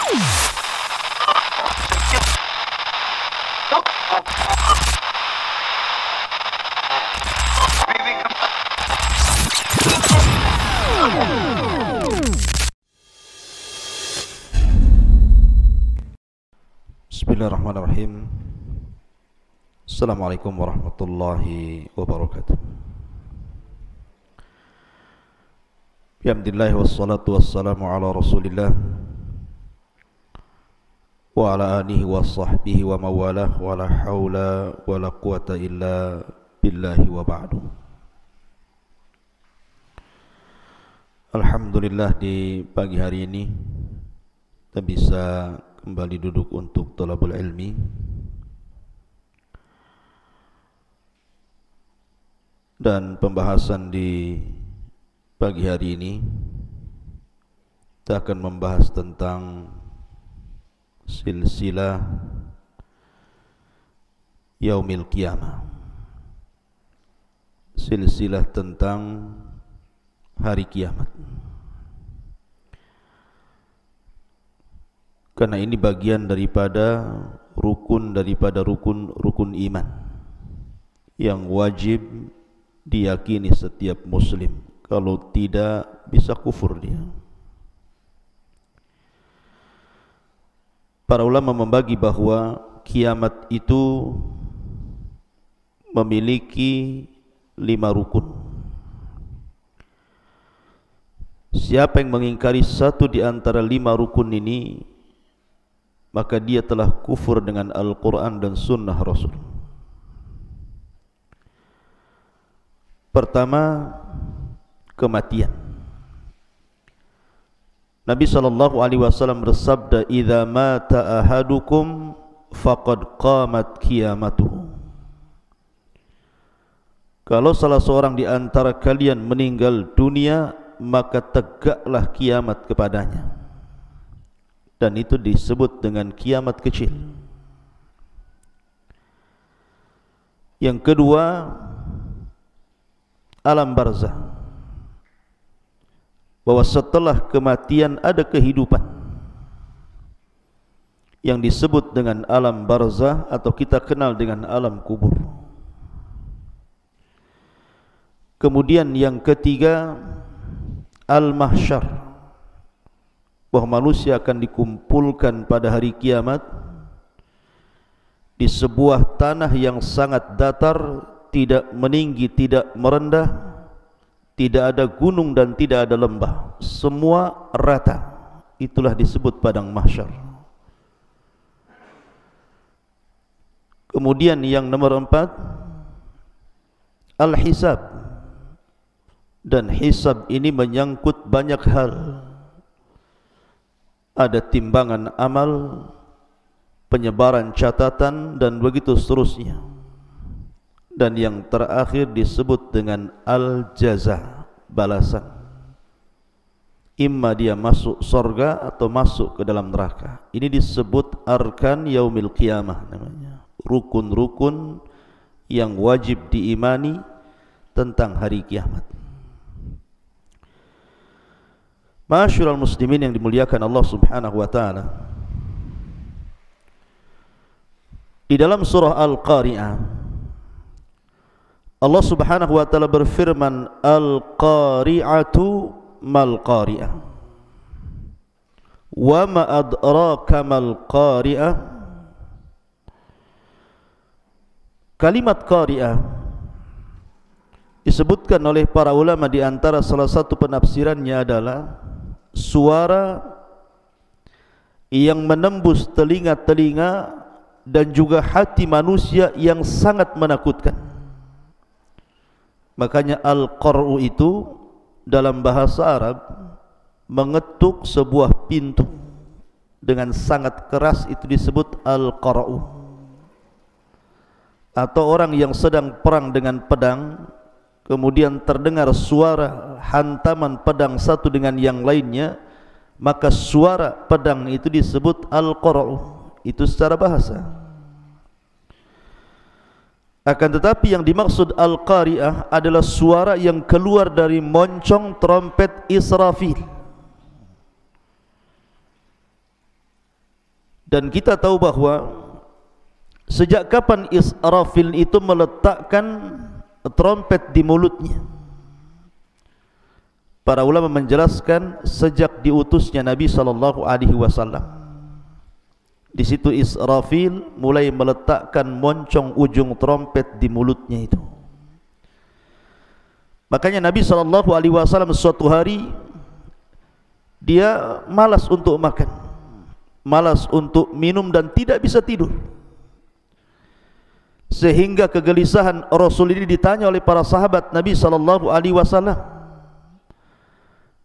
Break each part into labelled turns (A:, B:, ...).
A: Bismillahirrahmanirrahim. Assalamualaikum warahmatullahi wabarakatuh. Alhamdulillah wassalatu wassalamu ala Rasulillah wa ala alihi wa sahbihi wa mawalah wa la hawla wa la quwata illa billahi wa ba'du. Alhamdulillah, di pagi hari ini kita bisa kembali duduk untuk talabul ilmi. Dan pembahasan di pagi hari ini kita akan membahas tentang silsilah Yaumil Qiyamah, silsilah tentang hari kiamat. Karena ini bagian daripada rukun iman yang wajib diyakini setiap muslim. Kalau tidak, bisa kufur dia. Para ulama membagi bahwa kiamat itu memiliki 5 rukun. Siapa yang mengingkari satu di antara 5 rukun ini, maka dia telah kufur dengan Al-Quran dan Sunnah Rasul. Pertama, kematian. Nabi SAW bersabda, "Idza mata ahadukum faqad qamat qiyamatuhu." Kalau salah seorang di antara kalian meninggal dunia, maka tegaklah kiamat kepadanya. Dan itu disebut dengan kiamat kecil. Yang kedua, alam barzah. Bahwa setelah kematian ada kehidupan yang disebut dengan alam barzah atau kita kenal dengan alam kubur. Kemudian yang ketiga, al-mahsyar. Bahwa manusia akan dikumpulkan pada hari kiamat di sebuah tanah yang sangat datar, tidak meninggi, tidak merendah, tidak ada gunung dan tidak ada lembah, semua rata. Itulah disebut padang mahsyar. Kemudian yang nomor 4, al-hisab. Dan hisab ini menyangkut banyak hal. Ada timbangan amal, penyebaran catatan, dan begitu seterusnya. Dan yang terakhir disebut dengan al-jaza, balasan. Imma dia masuk surga atau masuk ke dalam neraka. Ini disebut arkan yaumil qiyamah namanya. Rukun-rukun yang wajib diimani tentang hari kiamat. Ma'asyiral muslimin yang dimuliakan Allah Subhanahu wa taala. Di dalam surah Al-Qari'ah, Allah Subhanahu wa taala berfirman, "Al-qari'atu mal-qari'ah. Wa ma adraka mal-qari'ah." Kalimat qari'ah disebutkan oleh para ulama, di antara salah satu penafsirannya adalah suara yang menembus telinga-telinga dan juga hati manusia yang sangat menakutkan. Makanya al-qar'u itu dalam bahasa Arab mengetuk sebuah pintu dengan sangat keras, itu disebut al-qar'u. Atau orang yang sedang perang dengan pedang, kemudian terdengar suara hantaman pedang satu dengan yang lainnya, maka suara pedang itu disebut al-qar'u. Itu secara bahasa. Akan tetapi yang dimaksud al-qari'ah adalah suara yang keluar dari moncong trompet Israfil. Dan kita tahu bahwa sejak kapan Israfil itu meletakkan trompet di mulutnya? Para ulama menjelaskan sejak diutusnya Nabi SAW. Di situ Israfil mulai meletakkan moncong ujung trompet di mulutnya itu. Makanya Nabi SAW suatu hari dia malas untuk makan, malas untuk minum dan tidak bisa tidur. Sehingga kegelisahan Rasul ini ditanya oleh para sahabat Nabi SAW.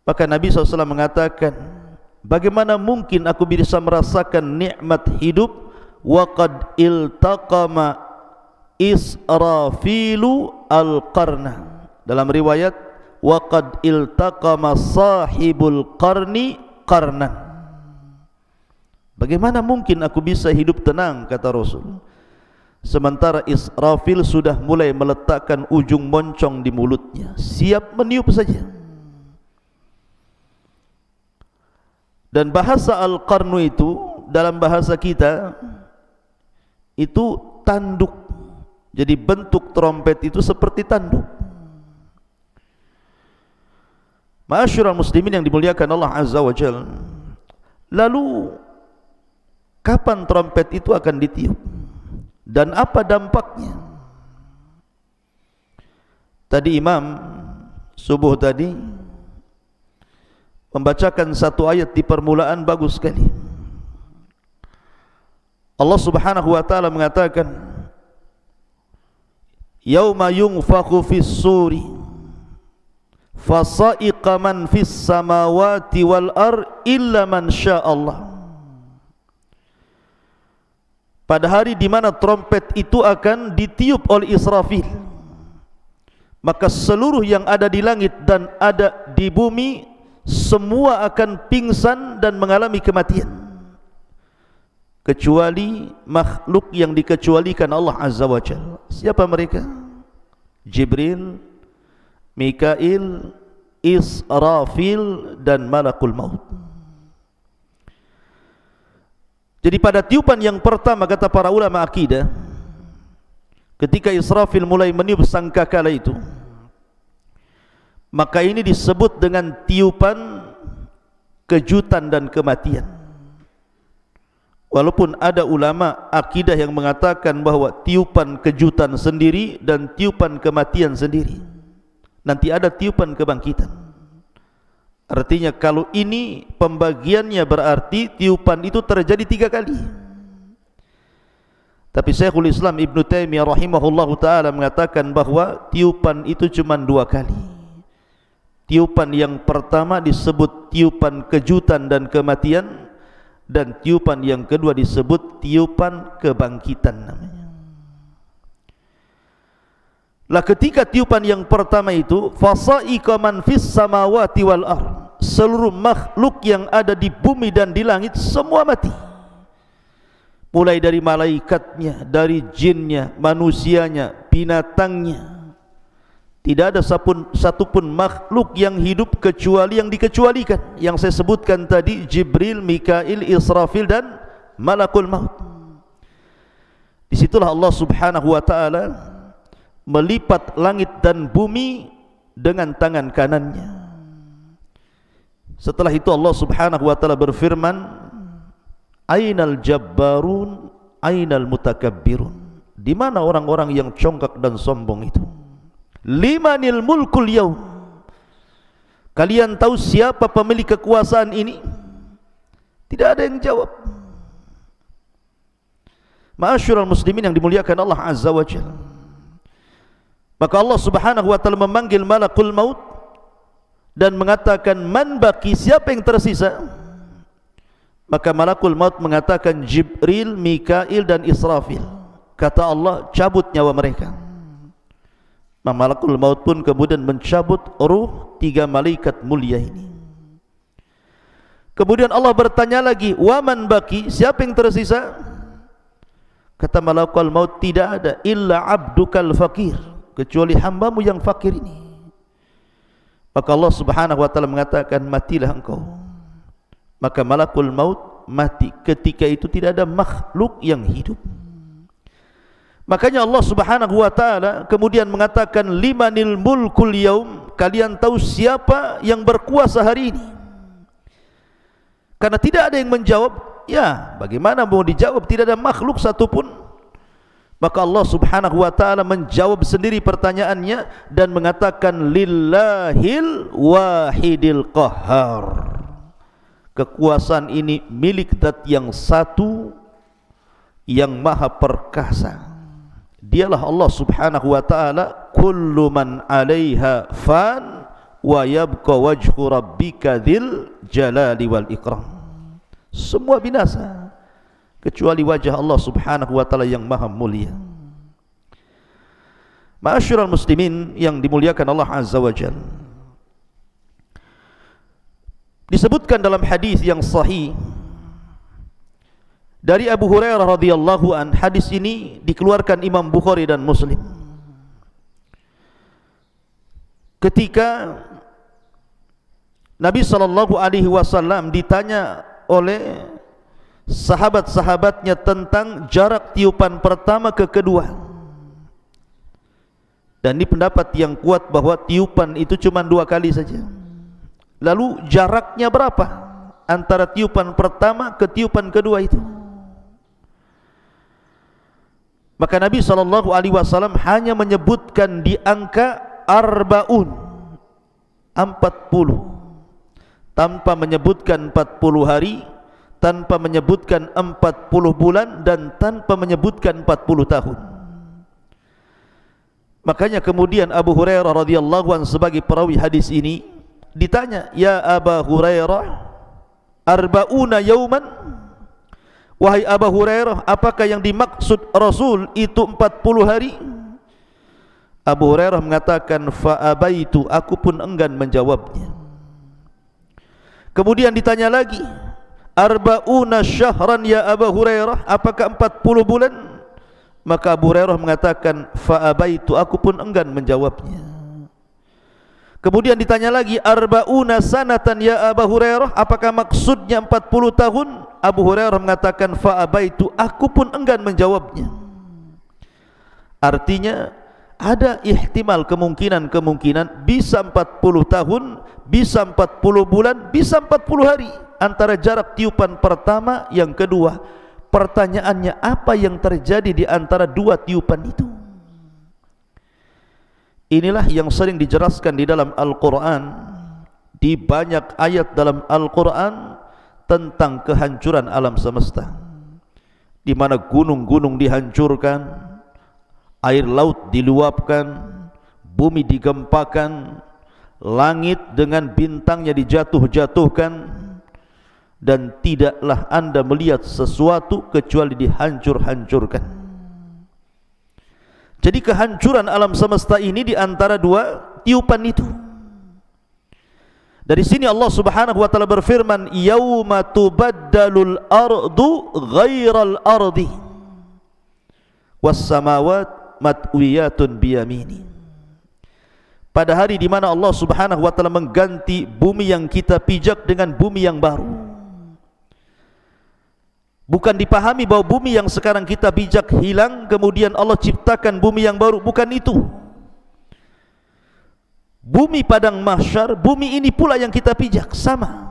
A: Maka Nabi SAW mengatakan, bagaimana mungkin aku bisa merasakan nikmat hidup wa qad iltaqama Israfilu al-qarna. Dalam riwayat wa qad iltaqama sahibul qarni qarnan. Bagaimana mungkin aku bisa hidup tenang, kata Rasul, sementara Israfil sudah mulai meletakkan ujung moncong di mulutnya, siap meniup saja. Dan bahasa al-qarnu itu dalam bahasa kita itu tanduk. Jadi bentuk trompet itu seperti tanduk. Ma'asyiral muslimin yang dimuliakan Allah Azza wa Jalla. Lalu kapan trompet itu akan ditiup? Dan apa dampaknya? Tadi Imam subuh tadi membacakan satu ayat di permulaan bagus sekali. Allah Subhanahu wa taala mengatakan, yauma yunfakhu fis suri fasa'iqa man fis samawati wal ar illa man syaa Allah. Pada hari di mana trompet itu akan ditiup oleh Israfil, maka seluruh yang ada di langit dan ada di bumi semua akan pingsan dan mengalami kematian, kecuali makhluk yang dikecualikan Allah Azza wa Jalla. Siapa mereka? Jibril, Mikail, Israfil dan Malakul Maut. Jadi pada tiupan yang pertama, kata para ulama akidah, ketika Israfil mulai meniup sangkakala itu, maka ini disebut dengan tiupan kejutan dan kematian. Walaupun ada ulama akidah yang mengatakan bahwa tiupan kejutan sendiri dan tiupan kematian sendiri, nanti ada tiupan kebangkitan. Artinya kalau ini pembagiannya berarti tiupan itu terjadi 3 kali. Tapi Syekhul Islam Ibn Taimiyah rahimahullahu ta'ala mengatakan bahwa tiupan itu cuma 2 kali. Tiupan yang pertama disebut tiupan kejutan dan kematian, dan tiupan yang kedua disebut tiupan kebangkitan namanya. Lah ketika tiupan yang pertama itu, fasa'iqa man fis samawati wal ar, seluruh makhluk yang ada di bumi dan di langit semua mati. Mulai dari malaikatnya, dari jinnya, manusianya, binatangnya. Tidak ada satupun makhluk yang hidup kecuali yang dikecualikan, yang saya sebutkan tadi, Jibril, Mikail, Israfil dan Malakul Maut. Disitulah Allah Subhanahu wa ta'ala melipat langit dan bumi dengan tangan kanannya. Setelah itu Allah Subhanahu wa ta'ala berfirman, Ainal jabbarun, ainal mutakabbirun. Di mana orang-orang yang congkak dan sombong itu? Limanil mulkul yaum. Kalian tahu siapa pemilik kekuasaan ini? Tidak ada yang jawab. Ma'asyiral muslimin yang dimuliakan Allah Azza wa Jalla. Maka Allah Subhanahu wa ta'ala memanggil Malakul Maut dan mengatakan, man baki, siapa yang tersisa? Maka Malakul Maut mengatakan Jibril, Mikail dan Israfil. Kata Allah, cabut nyawa mereka. Malakul Maut pun kemudian mencabut ruh 3 malaikat mulia ini. Kemudian Allah bertanya lagi, waman baki, siapa yang tersisa? Kata Malakul Maut, tidak ada, illa abdukal fakir, kecuali hambamu yang fakir ini. Maka Allah Subhanahu wa ta'ala mengatakan, matilah engkau. Maka Malakul Maut mati. Ketika itu tidak ada makhluk yang hidup. Makanya Allah Subhanahu wa taala kemudian mengatakan, limanil mulkul yaum, kalian tahu siapa yang berkuasa hari ini? Karena tidak ada yang menjawab, ya bagaimana mau dijawab, tidak ada makhluk satupun. Maka Allah Subhanahu wa taala menjawab sendiri pertanyaannya dan mengatakan, lillahil wahidil qahhar. Kekuasaan ini milik zat yang satu yang maha perkasa. Dialah Allah Subhanahu wa taala, kullu man 'alaiha fan wa yabqa wajhu rabbika dzil jalali wal ikram. Semua binasa kecuali wajah Allah Subhanahu wa taala yang maha mulia. Ma'asyiral muslimin yang dimuliakan Allah Azza wa Jalla, disebutkan dalam hadis yang sahih dari Abu Hurairah radhiyallahu an. Hadis ini dikeluarkan Imam Bukhari dan Muslim. Ketika Nabi sallallahu alaihi wasallam ditanya oleh sahabat-sahabatnya tentang jarak tiupan pertama ke kedua, dan ini pendapat yang kuat bahwa tiupan itu cuma 2 kali saja. Lalu jaraknya berapa antara tiupan pertama ke tiupan kedua itu? Maka Nabi SAW hanya menyebutkan di angka arbaun, 40, tanpa menyebutkan 40 hari, tanpa menyebutkan 40 bulan, dan tanpa menyebutkan 40 tahun. Makanya kemudian Abu Hurairah radhiyallahu anhu sebagai perawi hadis ini ditanya, ya Abu Hurairah, arbauna yauman, wahai Abu Hurairah, apakah yang dimaksud Rasul itu 40 hari? Abu Hurairah mengatakan, fa'abaitu, aku pun enggan menjawabnya. Kemudian ditanya lagi, arba'una syahran ya Abu Hurairah, apakah 40 bulan? Maka Abu Hurairah mengatakan, fa'abaitu, aku pun enggan menjawabnya. Kemudian ditanya lagi, arba'una sanatan ya Abu Hurairah, apakah maksudnya 40 tahun? Abu Hurairah mengatakan, fa'abaitu, aku pun enggan menjawabnya. Artinya ada ihtimal, kemungkinan bisa 40 tahun, bisa 40 bulan, bisa 40 hari antara jarak tiupan pertama yang kedua. Pertanyaannya, apa yang terjadi di antara 2 tiupan itu? Inilah yang sering dijelaskan di dalam Al-Quran, di banyak ayat dalam Al-Quran tentang kehancuran alam semesta, di mana gunung-gunung dihancurkan, air laut diluapkan, bumi digempakan, langit dengan bintangnya dijatuh-jatuhkan, dan tidaklah anda melihat sesuatu kecuali dihancur-hancurkan. Jadi kehancuran alam semesta ini di antara 2 tiupan itu. Dari sini Allah Subhanahu wa taala berfirman, yauma tubaddalul ardu ghairal ardi was samawat matwiyatun biyamini. Pada hari di mana Allah Subhanahu wa taala mengganti bumi yang kita pijak dengan bumi yang baru. Bukan dipahami bahwa bumi yang sekarang kita pijak hilang, kemudian Allah ciptakan bumi yang baru, bukan itu. Bumi padang mahsyar, bumi ini pula yang kita pijak, sama.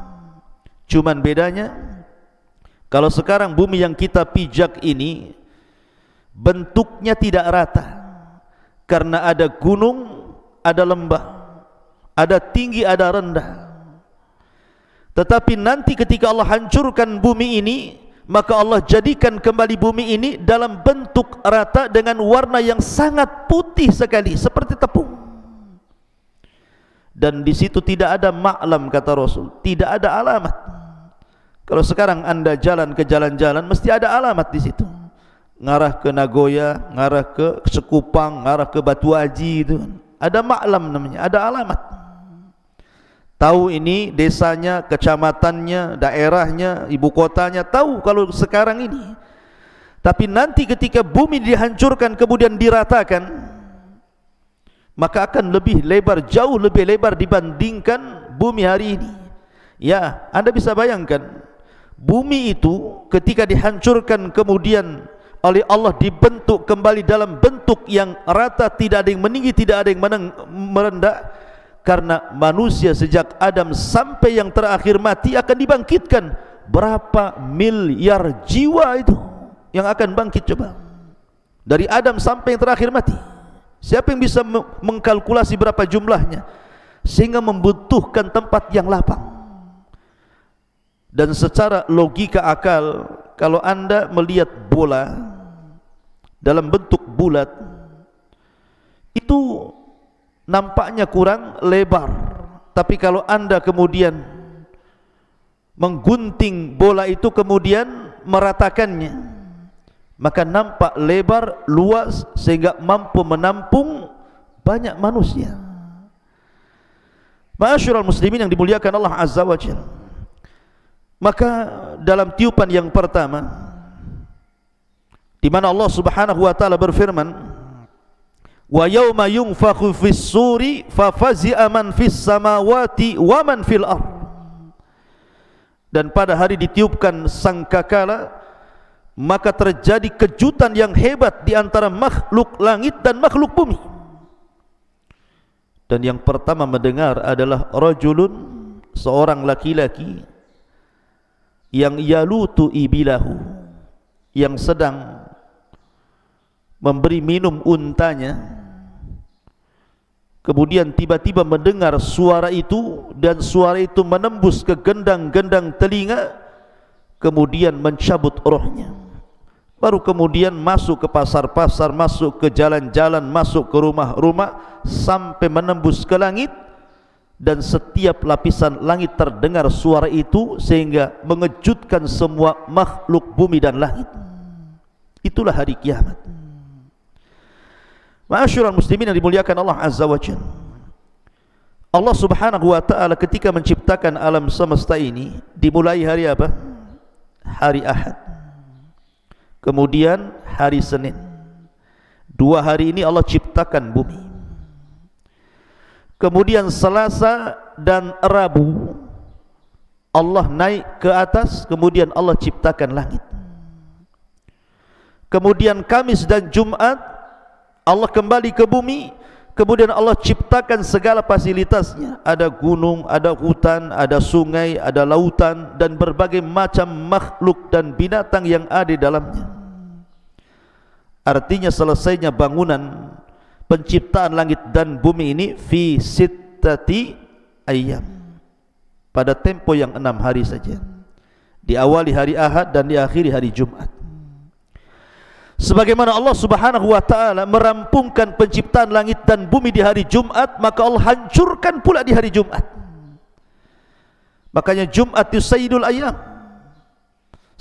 A: Cuman bedanya, kalau sekarang bumi yang kita pijak ini bentuknya tidak rata, karena ada gunung, ada lembah, ada tinggi, ada rendah. Tetapi nanti ketika Allah hancurkan bumi ini, maka Allah jadikan kembali bumi ini dalam bentuk rata dengan warna yang sangat putih sekali, seperti tepung. Dan di situ tidak ada ma'lam, kata Rasul, tidak ada alamat. Kalau sekarang anda jalan ke jalan-jalan, mesti ada alamat di situ. Ngarah ke Nagoya, ngarah ke Sekupang, ngarah ke Batu Aji, itu ada ma'lam namanya, ada alamat. Tahu ini desanya, kecamatannya, daerahnya, ibu kotanya, tahu kalau sekarang ini. Tapi nanti ketika bumi dihancurkan kemudian diratakan, maka akan lebih lebar, jauh lebih lebar dibandingkan bumi hari ini. Ya, anda bisa bayangkan, Bumi itu ketika dihancurkan kemudian oleh Allah dibentuk kembali dalam bentuk yang rata, tidak ada yang meninggi, tidak ada yang merendah, karena manusia sejak Adam sampai yang terakhir mati akan dibangkitkan. Berapa miliar jiwa itu yang akan bangkit coba, dari Adam sampai yang terakhir mati? Siapa yang bisa mengkalkulasi berapa jumlahnya, sehingga membutuhkan tempat yang lapang. Dan secara logika akal, kalau anda melihat bola dalam bentuk bulat, itu nampaknya kurang lebar. Tapi kalau anda kemudian menggunting bola itu kemudian meratakannya, maka nampak lebar, luas, sehingga mampu menampung banyak manusia. Ma'asyiral muslimin yang dimuliakan Allah Azza wa Jalla, maka dalam tiupan yang pertama, di mana Allah Subhanahu wa taala berfirman, wa yauma yunfakhu fis suri fafazi'a man fis samawati wa man fil ardh. Dan pada hari ditiupkan sangkakala, maka terjadi kejutan yang hebat di antara makhluk langit dan makhluk bumi. Dan yang pertama mendengar adalah rajulun, seorang laki-laki, yang yalutu ibilahu, yang sedang memberi minum untanya. Kemudian tiba-tiba mendengar suara itu, dan suara itu menembus ke gendang-gendang telinga, kemudian mencabut rohnya. Baru kemudian masuk ke pasar-pasar, masuk ke jalan-jalan, masuk ke rumah-rumah, sampai menembus ke langit. Dan setiap lapisan langit terdengar suara itu, sehingga mengejutkan semua makhluk bumi dan langit. Itulah hari kiamat. Ma'asyiral muslimin yang dimuliakan Allah Azza wa Jalla, Allah Subhanahu wa taala ketika menciptakan alam semesta ini, dimulai hari apa? Hari Ahad. Kemudian hari Senin. 2 hari ini Allah ciptakan bumi. Kemudian Selasa dan Rabu Allah naik ke atas, kemudian Allah ciptakan langit. Kemudian Kamis dan Jumat Allah kembali ke bumi, kemudian Allah ciptakan segala fasilitasnya. Ada gunung, ada hutan, ada sungai, ada lautan, dan berbagai macam makhluk dan binatang yang ada di dalamnya. Artinya selesainya bangunan penciptaan langit dan bumi ini fi sittati ayyam, pada tempo yang 6 hari saja. Diawali hari Ahad dan diakhiri hari Jumat. Sebagaimana Allah Subhanahu wa taala merampungkan penciptaan langit dan bumi di hari Jumat, maka Allah hancurkan pula di hari Jumat. Makanya Jumat itu sayyidul ayyam.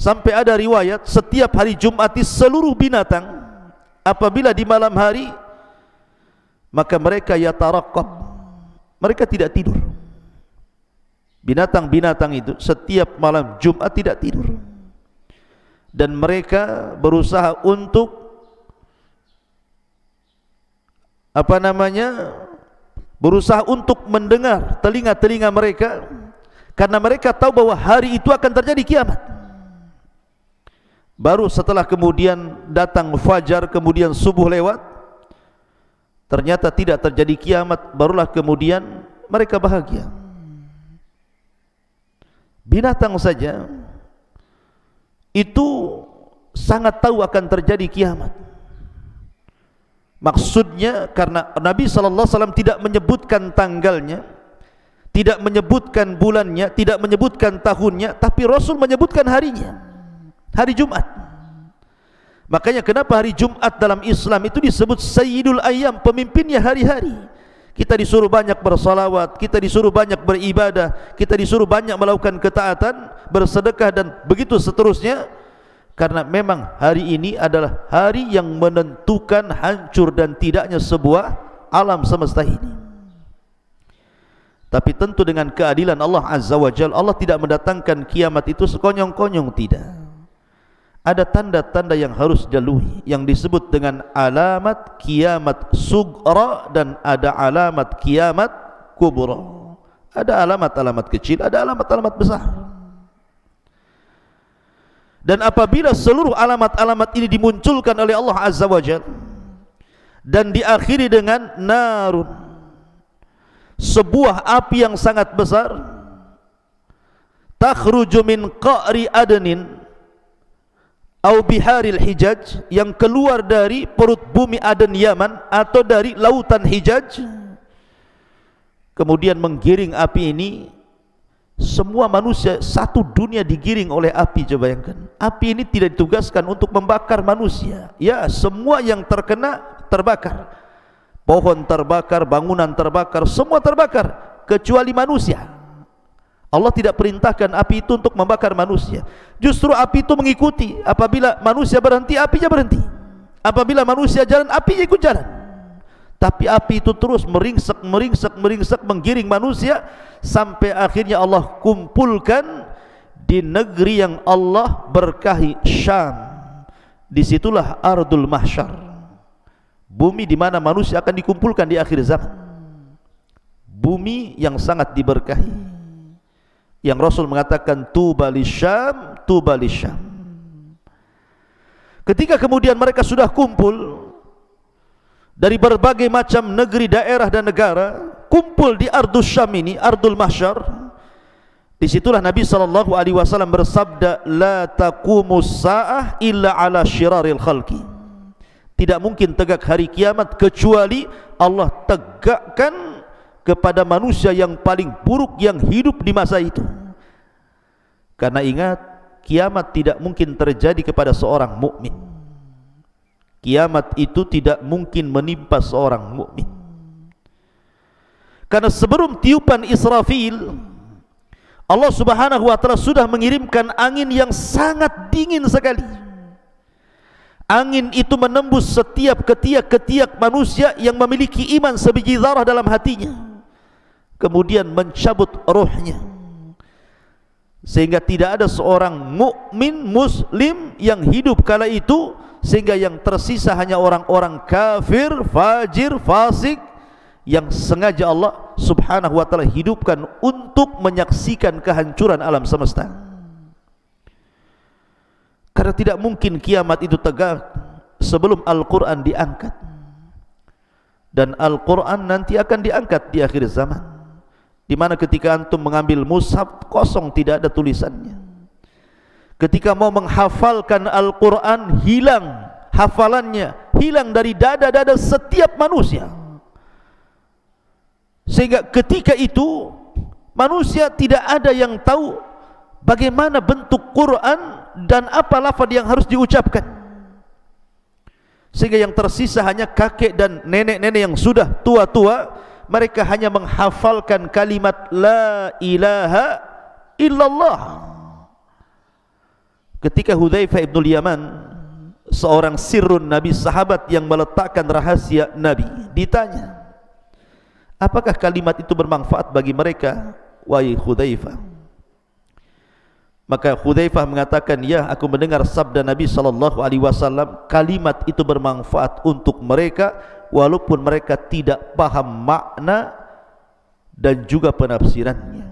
A: Sampai ada riwayat setiap hari Jumat seluruh binatang apabila di malam hari, maka mereka yataraqqab, mereka tidak tidur. Binatang-binatang itu setiap malam Jumat tidak tidur, dan mereka berusaha untuk berusaha untuk mendengar telinga-telinga mereka, karena mereka tahu bahwa hari itu akan terjadi kiamat. Baru setelah kemudian datang fajar, kemudian subuh lewat, ternyata tidak terjadi kiamat, barulah kemudian mereka bahagia. Binatang saja itu sangat tahu akan terjadi kiamat. Maksudnya karena Nabi SAW tidak menyebutkan tanggalnya, tidak menyebutkan bulannya, tidak menyebutkan tahunnya, tapi Rasul menyebutkan harinya, hari Jumat. Makanya kenapa hari Jumat dalam Islam itu disebut Sayyidul Ayyam, pemimpinnya hari-hari. Kita disuruh banyak bersalawat, kita disuruh banyak beribadah, kita disuruh banyak melakukan ketaatan, bersedekah, dan begitu seterusnya. Karena memang hari ini adalah hari yang menentukan hancur dan tidaknya sebuah alam semesta ini. Tapi tentu dengan keadilan Allah Azza wa Jalla, Allah tidak mendatangkan kiamat itu sekonyong-konyong, tidak. Ada tanda-tanda yang harus dilalui, yang disebut dengan alamat kiamat sughra, dan ada alamat kiamat kubra. Ada alamat-alamat kecil, ada alamat-alamat besar. Dan apabila seluruh alamat-alamat ini dimunculkan oleh Allah Azza wa Jalla dan diakhiri dengan narun, sebuah api yang sangat besar, takhruju min qa'ri adnin au biharil Hijaz, yang keluar dari perut bumi Aden Yaman atau dari lautan Hijaz, kemudian menggiring api ini. Semua manusia, satu dunia digiring oleh api. Coba bayangkan, api ini tidak ditugaskan untuk membakar manusia. Ya, semua yang terkena terbakar. Pohon terbakar, bangunan terbakar, semua terbakar kecuali manusia. Allah tidak perintahkan api itu untuk membakar manusia. Justru api itu mengikuti. Apabila manusia berhenti, apinya berhenti. Apabila manusia jalan, apinya ikut jalan. Tapi api itu terus meringsek, menggiring manusia sampai akhirnya Allah kumpulkan di negeri yang Allah berkahi, Syam. Disitulah Ardul Mahsyar, bumi di mana manusia akan dikumpulkan di akhir zaman. Bumi yang sangat diberkahi, yang Rasul mengatakan tuba lisyam, tuba lisyam. Ketika kemudian mereka sudah kumpul dari berbagai macam negeri, daerah dan negara, kumpul di Ardul Syam ini, Ardul Mahsyar. Disitulah Nabi SAW bersabda, la taqumus sa'ah illa ala syiraril khalqi. Tidak mungkin tegak hari kiamat kecuali Allah tegakkan kepada manusia yang paling buruk yang hidup di masa itu. Karena ingat, kiamat tidak mungkin terjadi kepada seorang mukmin. Kiamat itu tidak mungkin menimpa seorang mukmin. Karena sebelum tiupan Israfil, Allah Subhanahu wa taala sudah mengirimkan angin yang sangat dingin sekali. Angin itu menembus setiap ketiak-ketiak manusia yang memiliki iman sebiji zarah dalam hatinya, kemudian mencabut rohnya, sehingga tidak ada seorang mukmin muslim yang hidup kala itu, sehingga yang tersisa hanya orang-orang kafir, fajir, fasik yang sengaja Allah Subhanahu wa taala hidupkan untuk menyaksikan kehancuran alam semesta. Karena tidak mungkin kiamat itu tegak sebelum Al-Quran diangkat. Dan Al-Quran nanti akan diangkat di akhir zaman, di mana ketika antum mengambil mushaf kosong, tidak ada tulisannya. Ketika mau menghafalkan Al-Quran, hilang hafalannya, hilang dari dada-dada setiap manusia. Sehingga ketika itu manusia tidak ada yang tahu bagaimana bentuk Quran dan apa lafaz yang harus diucapkan. Sehingga yang tersisa hanya kakek dan nenek-nenek yang sudah tua-tua. Mereka hanya menghafalkan kalimat la ilaha illallah. Ketika Hudzaifah ibn Yaman, seorang sirrun Nabi, sahabat yang meletakkan rahasia Nabi, ditanya, apakah kalimat itu bermanfaat bagi mereka, wahai Hudzaifah? Maka Hudzaifah mengatakan, ya, aku mendengar sabda Nabi SAW, kalimat itu bermanfaat untuk mereka walaupun mereka tidak paham makna dan juga penafsirannya.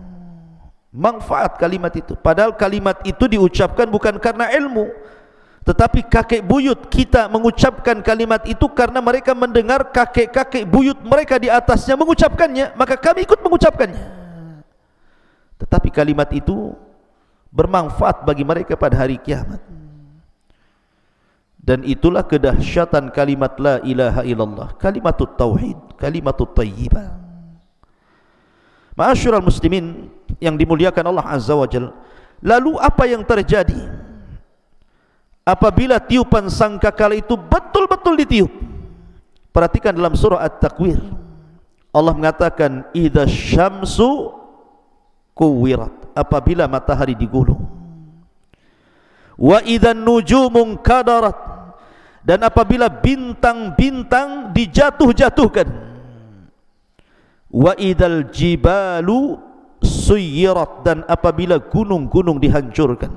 A: Manfaat kalimat itu, padahal kalimat itu diucapkan bukan karena ilmu, tetapi kakek buyut kita mengucapkan kalimat itu karena mereka mendengar kakek-kakek buyut mereka di atasnya mengucapkannya, maka kami ikut mengucapkannya. Tetapi kalimat itu bermanfaat bagi mereka pada hari kiamat. Dan itulah kedahsyatan kalimat la ilaha illallah, kalimatut tauhid, kalimatut thayyibah. Ma'asyiral muslimin yang dimuliakan Allah Azza wa Jalla, lalu apa yang terjadi apabila tiupan sangkakala itu betul-betul ditiup? Perhatikan dalam surah At-Takwir, Allah mengatakan idza syamsu kuwirat, apabila matahari digulung, wa idzan nujumun kadarat, dan apabila bintang-bintang dijatuh-jatuhkan, wa idzal jibalu suyirat, dan apabila gunung-gunung dihancurkan.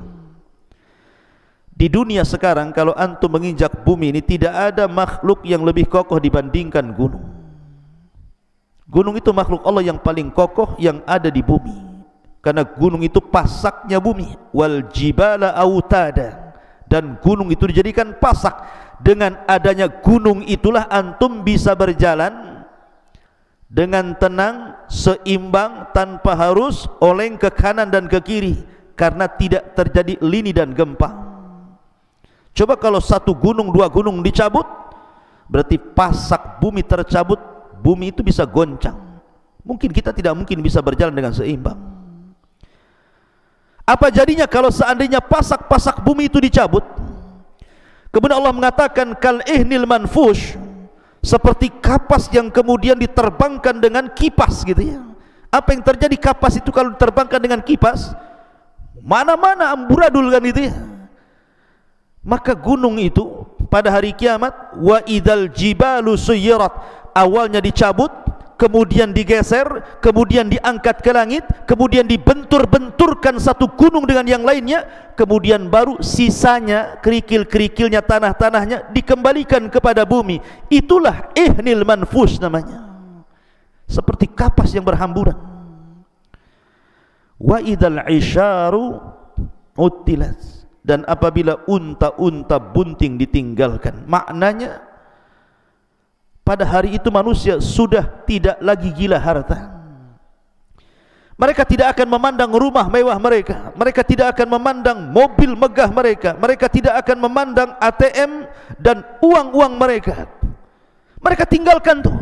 A: Di dunia sekarang kalau antum menginjak bumi ini, tidak ada makhluk yang lebih kokoh dibandingkan gunung. Gunung itu makhluk Allah yang paling kokoh yang ada di bumi. karena gunung itu pasaknya bumi. Wal jibala autada, dan gunung itu dijadikan pasak. Dengan adanya gunung itulah antum bisa berjalan dengan tenang, seimbang, tanpa harus oleng ke kanan dan ke kiri, karena tidak terjadi lini dan gempa. Coba kalau satu gunung, dua gunung dicabut, berarti pasak bumi tercabut, bumi itu bisa goncang. Mungkin kita tidak mungkin bisa berjalan dengan seimbang. Apa jadinya kalau seandainya pasak-pasak bumi itu dicabut? Kemudian Allah mengatakan kal ihnil manfush, seperti kapas yang kemudian diterbangkan dengan kipas gitu ya. Apa yang terjadi kapas itu kalau diterbangkan dengan kipas? Mana-mana amburadul kan itu ya. Maka gunung itu pada hari kiamat, wa idzal jibalu suyirat, awalnya dicabut, kemudian digeser, kemudian diangkat ke langit, kemudian dibentur-benturkan satu gunung dengan yang lainnya, kemudian baru sisanya kerikil-kerikilnya, tanah-tanahnya dikembalikan kepada bumi. Itulah ihnil manfush namanya, seperti kapas yang berhamburan. Wa idzal isyaru utilat, dan apabila unta-unta bunting ditinggalkan. Maknanya pada hari itu manusia sudah tidak lagi gila harta. Mereka tidak akan memandang rumah mewah mereka, mereka tidak akan memandang mobil megah mereka, mereka tidak akan memandang ATM dan uang-uang mereka. Mereka tinggalkan tuh.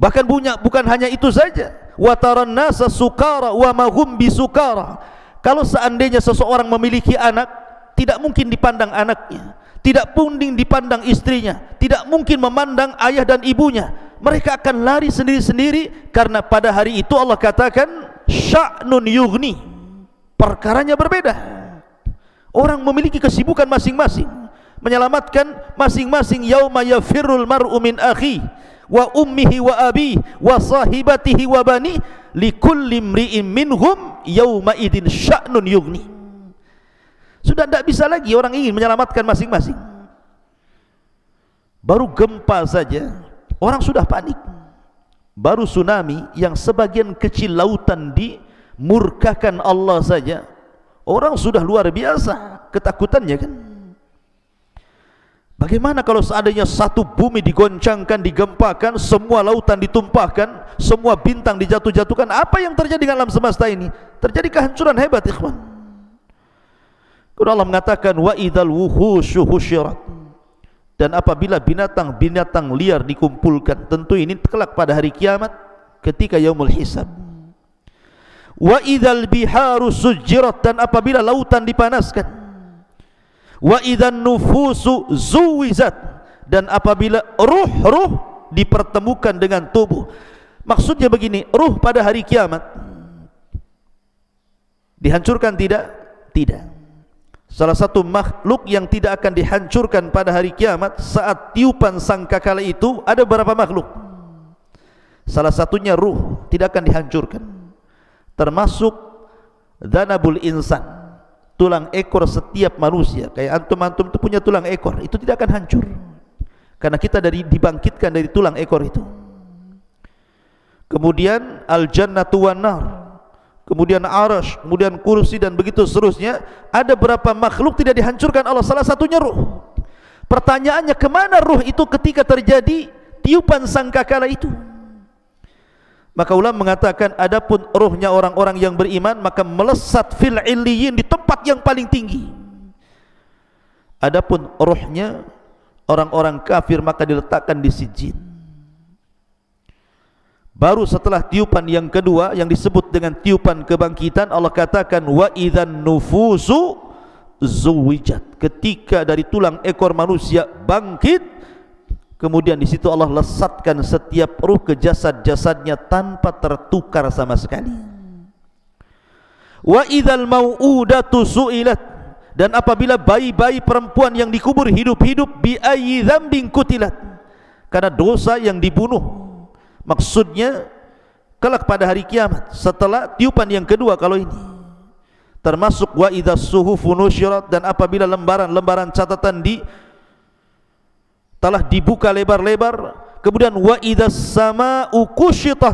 A: Bahkan bukan hanya itu saja, wa taran nasa sukara wa ma hum bisukara. Kalau seandainya seseorang memiliki anak, tidak mungkin dipandang anaknya, tidak mungkin dipandang istrinya, tidak mungkin memandang ayah dan ibunya. Mereka akan lari sendiri-sendiri, karena pada hari itu Allah katakan sya'nun yughni, perkaranya berbeda. Orang memiliki kesibukan masing-masing, menyelamatkan masing-masing. Yauma yafirrul mar'u min akhi wa ummihi wa abi wa sahibatihi wa bani likulli imri'in minhum yauma idin sya'nun yughni. Sudah tidak bisa lagi orang ingin menyelamatkan masing-masing. Baru gempa saja orang sudah panik, baru tsunami yang sebagian kecil lautan dimurkakan Allah saja orang sudah luar biasa ketakutannya kan. Bagaimana kalau seandainya satu bumi digoncangkan, digempakan, semua lautan ditumpahkan, semua bintang dijatuh-jatuhkan? Apa yang terjadi dengan alam semesta ini? Terjadi kehancuran hebat, ikhwan. Kemudian Allah mengatakan wa idzal wuhusyu husyirat, dan apabila binatang-binatang liar dikumpulkan, tentu ini kelak pada hari kiamat ketika yaumul hisab. Wa idzal biharu sujjirat, dan apabila lautan dipanaskan. Wa idzan nufusu zuwizat, dan apabila ruh-ruh dipertemukan dengan tubuh. Maksudnya begini, ruh pada hari kiamat dihancurkan tidak? Tidak. Salah satu makhluk yang tidak akan dihancurkan pada hari kiamat saat tiupan sangkakala itu ada beberapa makhluk. Salah satunya ruh tidak akan dihancurkan, termasuk dhanabul insan, tulang ekor setiap manusia. Kayak antum-antum itu punya tulang ekor, itu tidak akan hancur, karena kita dibangkitkan dari tulang ekor itu. Kemudian al-jannatu wan nar, kemudian arash, kemudian kursi, dan begitu seterusnya. Ada berapa makhluk tidak dihancurkan Allah, salah satunya ruh. Pertanyaannya, kemana ruh itu ketika terjadi tiupan sangkakala itu? Maka ulama mengatakan, adapun ruhnya orang-orang yang beriman maka melesat fil illiyin, di tempat yang paling tinggi. Adapun ruhnya orang-orang kafir maka diletakkan di sijjin. Baru setelah tiupan yang kedua yang disebut dengan tiupan kebangkitan, Allah katakan wa idzan nufusu zuwijat, ketika dari tulang ekor manusia bangkit, kemudian di situ Allah lesatkan setiap ruh ke jasad-jasadnya tanpa tertukar sama sekali. Wa idzal mau'udatu su'ilat, dan apabila bayi-bayi perempuan yang dikubur hidup-hidup, bi ayyi dzambin kutilat, karena dosa yang dibunuh. Maksudnya kelak pada hari kiamat setelah tiupan yang kedua kalau ini. Termasuk wa idzas suhufu nusyirat, dan apabila lembaran-lembaran catatan telah dibuka lebar-lebar. Kemudian wa idzas samaa'u kusyitat,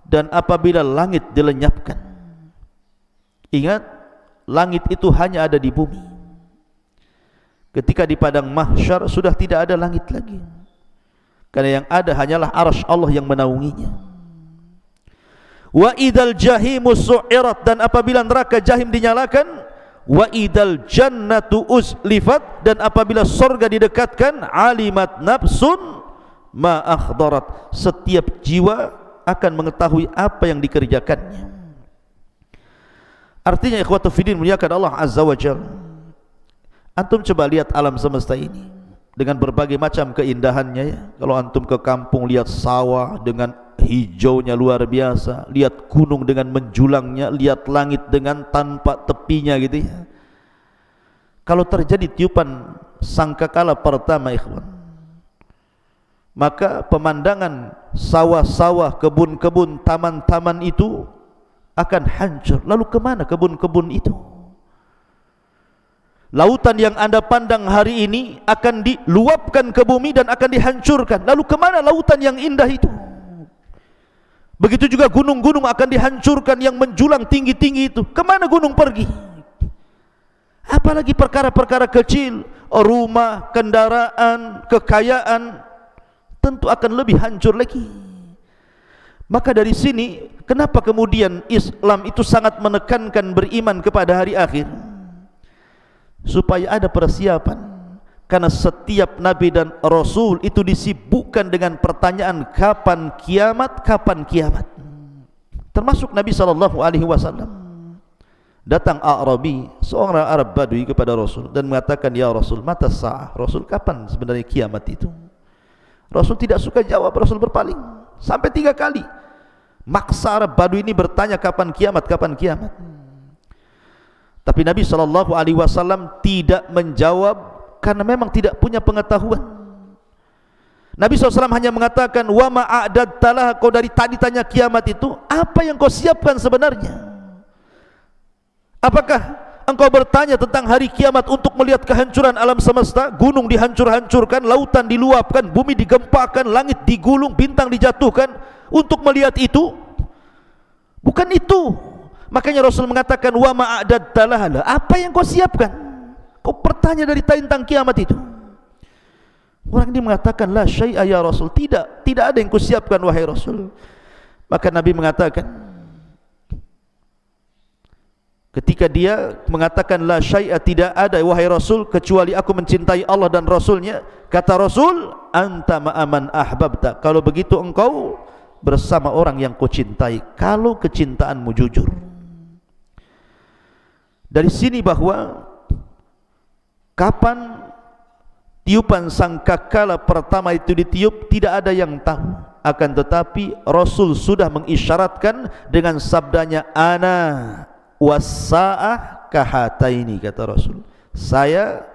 A: dan apabila langit dilenyapkan. Ingat, langit itu hanya ada di bumi. Ketika di padang mahsyar sudah tidak ada langit lagi, karena yang ada hanyalah arsy Allah yang menaunginya. Wa idal jahimu su'irat, dan apabila neraka jahim dinyalakan. Wa idal jannatu uzlifat, dan apabila surga didekatkan. Alimat nafsun ma akhdarat, setiap jiwa akan mengetahui apa yang dikerjakannya. Artinya ikhwatu fiddin muliakan Allah azza wa jalla, antum coba lihat alam semesta ini dengan berbagai macam keindahannya ya. Kalau antum ke kampung lihat sawah dengan hijaunya luar biasa, lihat gunung dengan menjulangnya, lihat langit dengan tanpa tepinya gitu ya. Kalau terjadi tiupan sangkakala pertama ikhwan, maka pemandangan sawah-sawah, kebun-kebun, taman-taman itu akan hancur. Lalu kemana kebun-kebun itu? Lautan yang anda pandang hari ini akan diluapkan ke bumi dan akan dihancurkan. Lalu kemana lautan yang indah itu? Begitu juga gunung-gunung akan dihancurkan yang menjulang tinggi-tinggi itu. Kemana gunung pergi? Apalagi perkara-perkara kecil, rumah, kendaraan, kekayaan, tentu akan lebih hancur lagi. Maka dari sini, kenapa kemudian Islam itu sangat menekankan beriman kepada hari akhir? Supaya ada persiapan. Karena setiap Nabi dan Rasul itu disibukkan dengan pertanyaan kapan kiamat, kapan kiamat. Termasuk Nabi SAW. Datang A'rabi, seorang Arab Badui kepada Rasul dan mengatakan, ya Rasul, mata sa'ah. Rasul, kapan sebenarnya kiamat itu? Rasul tidak suka jawab, Rasul berpaling sampai 3 kali. Maksa Arab Badui ini bertanya kapan kiamat, kapan kiamat. Tapi Nabi SAW tidak menjawab karena memang tidak punya pengetahuan. Nabi SAW hanya mengatakan, wa ma'adadtalah, kau dari tadi tanya kiamat itu, apa yang kau siapkan sebenarnya? Apakah engkau bertanya tentang hari kiamat untuk melihat kehancuran alam semesta? Gunung dihancur-hancurkan, lautan diluapkan, bumi digempakan, langit digulung, bintang dijatuhkan, untuk melihat itu? Bukan itu. Makanya Rasul mengatakan, wa ma'adadtalah, apa yang kau siapkan? Kau bertanya dari tentang kiamat itu. Orang ini mengatakan, la syai'a ya Rasul, tidak ada yang kusiapkan wahai Rasul. Maka Nabi mengatakan, ketika dia mengatakan la syai'a, tidak ada wahai Rasul kecuali aku mencintai Allah dan Rasulnya, kata Rasul, anta ma'aman ahbabta, kalau begitu engkau bersama orang yang kau cintai, kalau kecintaanmu jujur. Dari sini bahwa kapan tiupan sangkakala pertama itu ditiup tidak ada yang tahu. Akan tetapi Rasul sudah mengisyaratkan dengan sabdanya, ana wassa'ah kahataini, kata Rasul, saya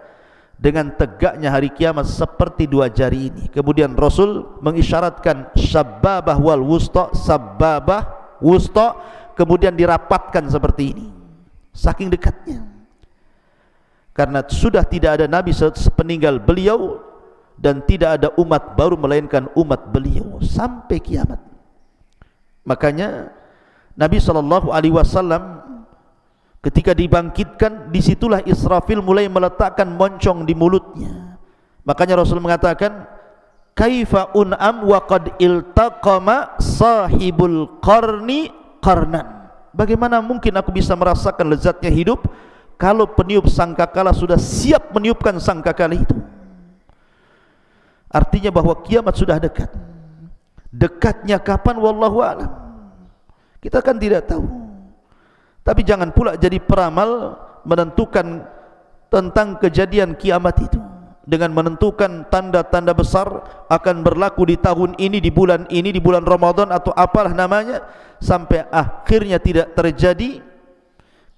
A: dengan tegaknya hari kiamat seperti 2 jari ini. Kemudian Rasul mengisyaratkan sababah wal wusta, sababah, wusta, kemudian dirapatkan seperti ini, saking dekatnya. Karena sudah tidak ada Nabi sepeninggal beliau dan tidak ada umat baru melainkan umat beliau sampai kiamat. Makanya Nabi SAW ketika dibangkitkan, disitulah Israfil mulai meletakkan moncong di mulutnya. Makanya Rasul mengatakan, kaifa un'am wa qad iltaqama sahibul qarni qarnan, bagaimana mungkin aku bisa merasakan lezatnya hidup kalau peniup sangkakala sudah siap meniupkan sangkakala itu. Artinya bahwa kiamat sudah dekat. Dekatnya kapan wallahu a'lam, kita kan tidak tahu. Tapi jangan pula jadi peramal menentukan tentang kejadian kiamat itu dengan menentukan tanda-tanda besar akan berlaku di tahun ini, di bulan Ramadan atau apalah namanya, sampai akhirnya tidak terjadi.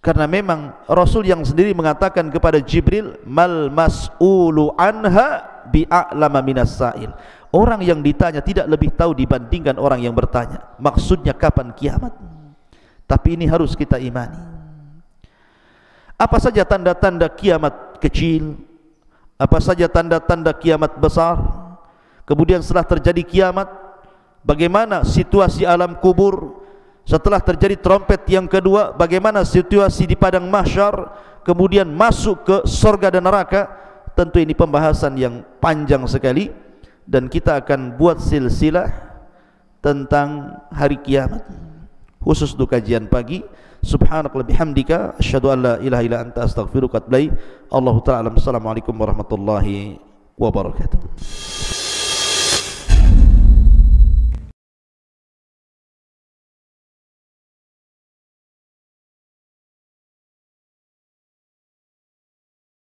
A: Karena memang Rasul yang sendiri mengatakan kepada Jibril, mal mas'ulu anha bi'a'lama minas sa'il, orang yang ditanya tidak lebih tahu dibandingkan orang yang bertanya. Maksudnya kapan kiamat. Tapi ini harus kita imani. Apa saja tanda-tanda kiamat kecil, apa saja tanda-tanda kiamat besar. Kemudian setelah terjadi kiamat, bagaimana situasi alam kubur, Setelah terjadi trompet yang kedua, bagaimana situasi di padang mahsyar, kemudian masuk ke surga dan neraka. Tentu ini pembahasan yang panjang sekali, dan kita akan buat silsilah tentang hari kiamat khusus untuk kajian pagi. Subhanakallahumma bihamdika asyhadu an la ilaha illa anta astaghfiruka wa atubu ilaik. Allahu ta'ala. Assalamualaikum warahmatullahi wabarakatuh.